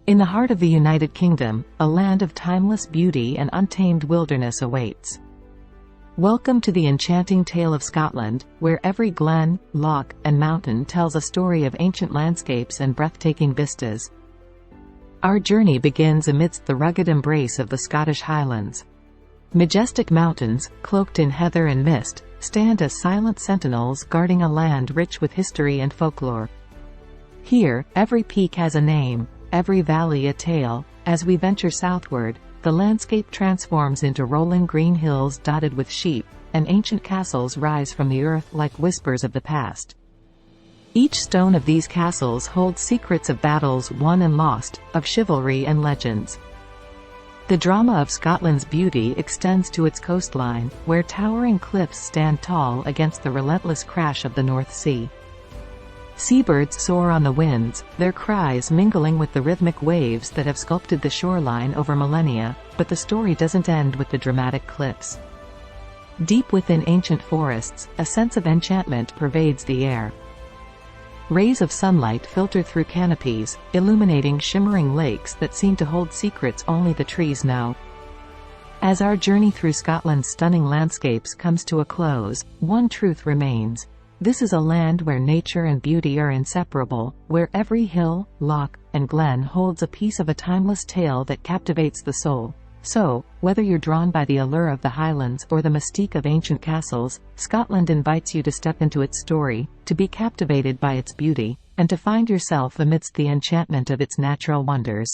In the heart of the United Kingdom, a land of timeless beauty and untamed wilderness awaits. Welcome to the enchanting tale of Scotland, where every glen, loch, and mountain tells a story of ancient landscapes and breathtaking vistas. Our journey begins amidst the rugged embrace of the Scottish Highlands. Majestic mountains, cloaked in heather and mist, stand as silent sentinels guarding a land rich with history and folklore. Here, every peak has a name, every valley a tale. As we venture southward, the landscape transforms into rolling green hills dotted with sheep, and ancient castles rise from the earth like whispers of the past. Each stone of these castles holds secrets of battles won and lost, of chivalry and legends. The drama of Scotland's beauty extends to its coastline, where towering cliffs stand tall against the relentless crash of the North Sea. Seabirds soar on the winds, their cries mingling with the rhythmic waves that have sculpted the shoreline over millennia, but the story doesn't end with the dramatic cliffs. Deep within ancient forests, a sense of enchantment pervades the air. Rays of sunlight filter through canopies, illuminating shimmering lakes that seem to hold secrets only the trees know. As our journey through Scotland's stunning landscapes comes to a close, one truth remains. This is a land where nature and beauty are inseparable, where every hill, loch, and glen holds a piece of a timeless tale that captivates the soul. So, whether you're drawn by the allure of the Highlands or the mystique of ancient castles, Scotland invites you to step into its story, to be captivated by its beauty, and to find yourself amidst the enchantment of its natural wonders.